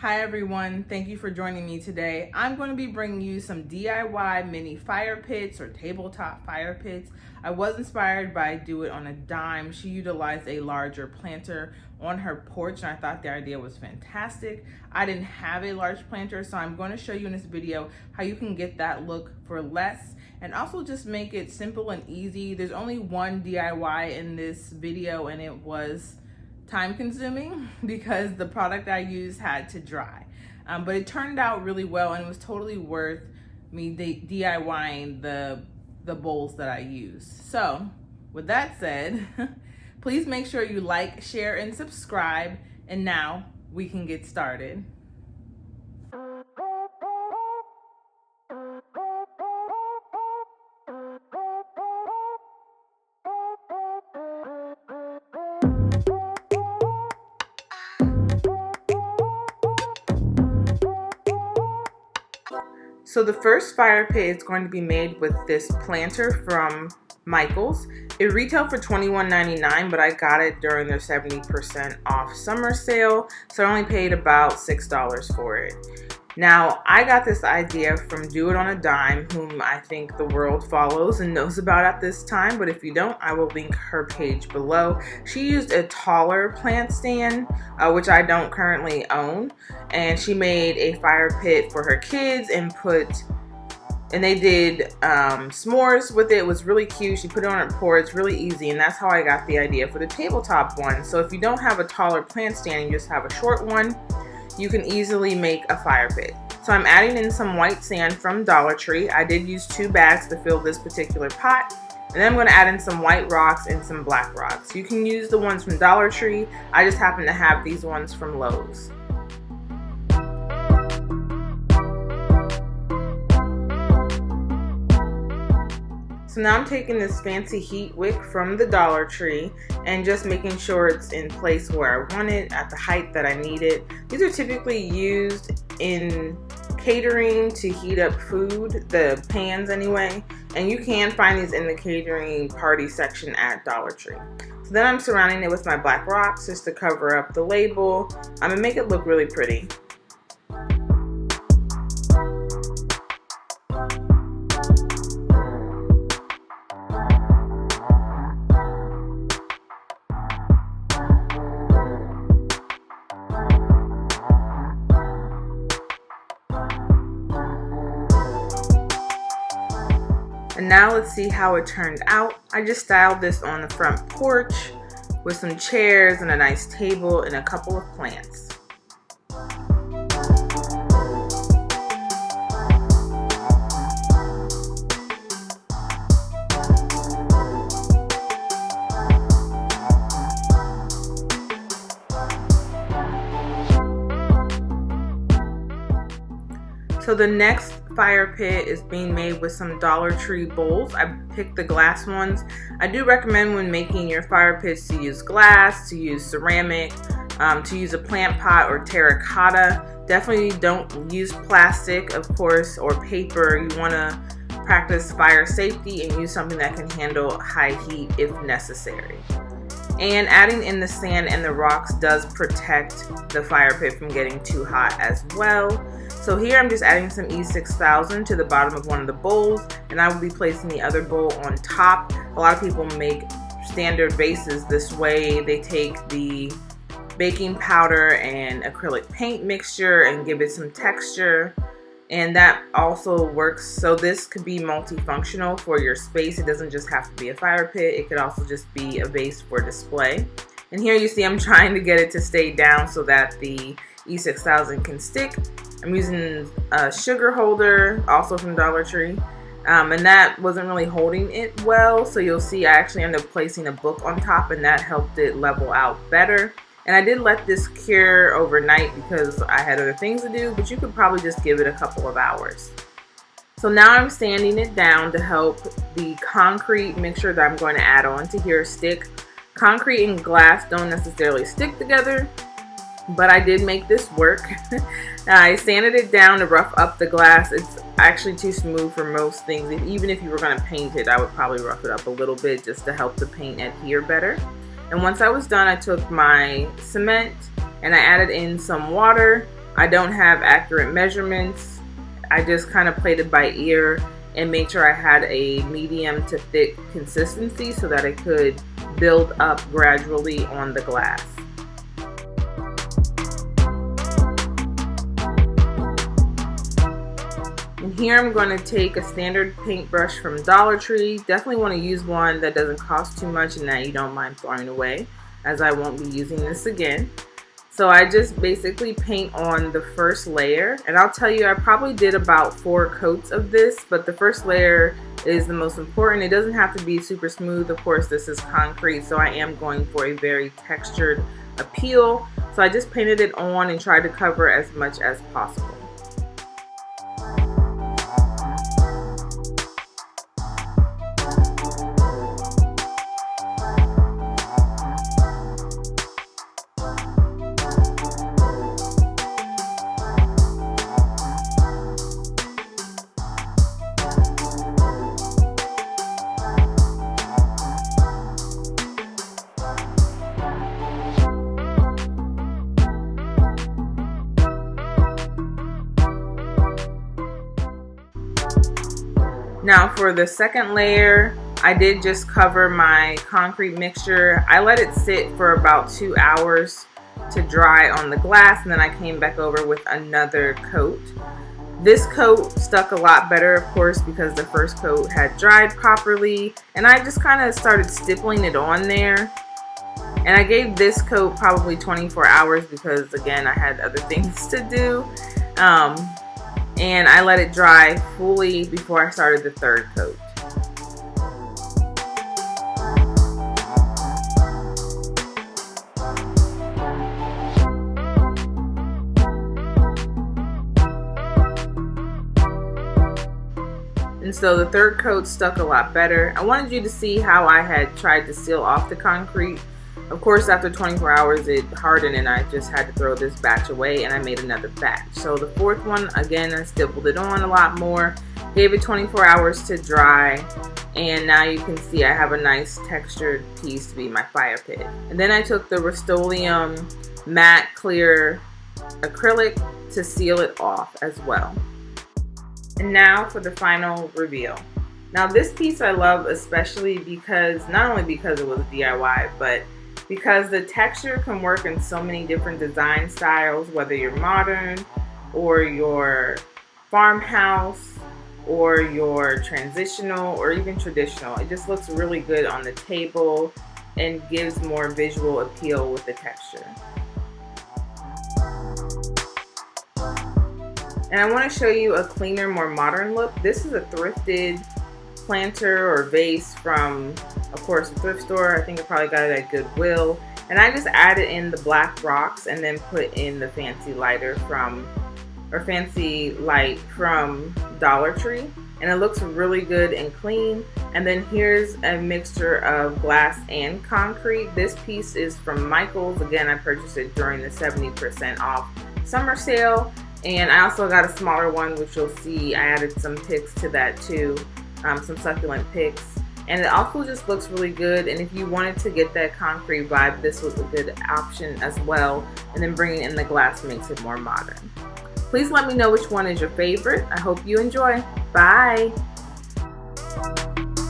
Hi everyone, thank you for joining me today. I'm going to be bringing you some DIY mini fire pits or tabletop fire pits. I was inspired by Do It on a Dime. She utilized a larger planter on her porch and I thought the idea was fantastic. I didn't have a large planter, so I'm going to show you in this video how you can get that look for less and also just make it simple and easy. There's only one DIY in this video and it was time consuming because the product I used had to dry. But it turned out really well and it was totally worth me DIYing the bowls that I used. So with that said, please make sure you like, share, and subscribe. And now we can get started. So the first fire pit is going to be made with this planter from Michaels. It retailed for $21.99, but I got it during their 70% off summer sale, so I only paid about $6 for it. Now, I got this idea from Do It on a Dime, whom I think the world follows and knows about at this time, but if you don't, I will link her page below. She used a taller plant stand, which I don't currently own, and she made a fire pit for her kids and they did s'mores with it. It was really cute. She put it on her porch, really easy, and that's how I got the idea for the tabletop one. So if you don't have a taller plant stand and you just have a short one, you can easily make a fire pit. So I'm adding in some white sand from Dollar Tree. I did use 2 bags to fill this particular pot. And then I'm going to add in some white rocks and some black rocks. You can use the ones from Dollar Tree. I just happen to have these ones from Lowe's. So now I'm taking this fancy heat wick from the Dollar Tree and just making sure it's in place where I want it, at the height that I need it. These are typically used in catering to heat up food, the pans anyway, and you can find these in the catering party section at Dollar Tree. So then I'm surrounding it with my black rocks just to cover up the label and make it look really pretty. And now let's see how it turned out. I just styled this on the front porch with some chairs and a nice table and a couple of plants. So the next fire pit is being made with some Dollar Tree bowls. I picked the glass ones. I do recommend when making your fire pits to use glass, to use ceramic, to use a plant pot or terracotta. Definitely don't use plastic, of course, or paper. You want to practice fire safety and use something that can handle high heat if necessary. And adding in the sand and the rocks does protect the fire pit from getting too hot as well. So here I'm just adding some E6000 to the bottom of one of the bowls, and I will be placing the other bowl on top. A lot of people make standard bases this way. They take the baking powder and acrylic paint mixture and give it some texture, and that also works. So this could be multifunctional for your space. It doesn't just have to be a fire pit. It could also just be a vase for display. And here you see I'm trying to get it to stay down so that the E6000 can stick. I'm using a sugar holder, also from Dollar Tree, and that wasn't really holding it well, so you'll see I actually ended up placing a book on top and that helped it level out better. And I did let this cure overnight because I had other things to do, but you could probably just give it a couple of hours. So now I'm sanding it down to help the concrete mixture that I'm going to add on to here stick. Concrete and glass don't necessarily stick together, but I did make this work. I sanded it down to rough up the glass. It's actually too smooth for most things. Even if you were going to paint it, I would probably rough it up a little bit just to help the paint adhere better. And once I was done, I took my cement and I added in some water. I don't have accurate measurements. I just kind of played it by ear and made sure I had a medium to thick consistency so that it could build up gradually on the glass. And here I'm going to take a standard paintbrush from Dollar Tree. Definitely want to use one that doesn't cost too much and that you don't mind throwing away, as I won't be using this again. So I just basically paint on the first layer, and I'll tell you, I probably did about 4 coats of this, but the first layer is the most important. It doesn't have to be super smooth. Of course, this is concrete, so I am going for a very textured appeal. So I just painted it on and tried to cover as much as possible. Now for the second layer, I did just cover my concrete mixture. I let it sit for about 2 hours to dry on the glass, and then I came back over with another coat. This coat stuck a lot better, of course, because the first coat had dried properly, and I just kind of started stippling it on there. And I gave this coat probably 24 hours because, again, I had other things to do. And I let it dry fully before I started the third coat. And so the third coat stuck a lot better. I wanted you to see how I had tried to seal off the concrete. Of course, after 24 hours, it hardened and I just had to throw this batch away, and I made another batch. So the fourth one, again, I stippled it on a lot more, gave it 24 hours to dry, and now you can see I have a nice textured piece to be my fire pit. And then I took the Rust-Oleum matte clear acrylic to seal it off as well. And now for the final reveal. Now this piece I love especially because, not only because it was DIY, but because the texture can work in so many different design styles, whether you're modern or your farmhouse or your transitional or even traditional. It just looks really good on the table and gives more visual appeal with the texture. And I want to show you a cleaner, more modern look. This is a thrifted planter or vase from, of course, a thrift store. I think I probably got it at Goodwill. And I just added in the black rocks and then put in the fancy lighter from, or fancy light from Dollar Tree. And it looks really good and clean. And then here's a mixture of glass and concrete. This piece is from Michael's. Again, I purchased it during the 70% off summer sale. And I also got a smaller one, which you'll see I added some picks to that too. Some succulent picks, and it also just looks really good. And if you wanted to get that concrete vibe, this was a good option as well. And then bringing in the glass makes it more modern. Please let me know which one is your favorite. I hope you enjoy. Bye.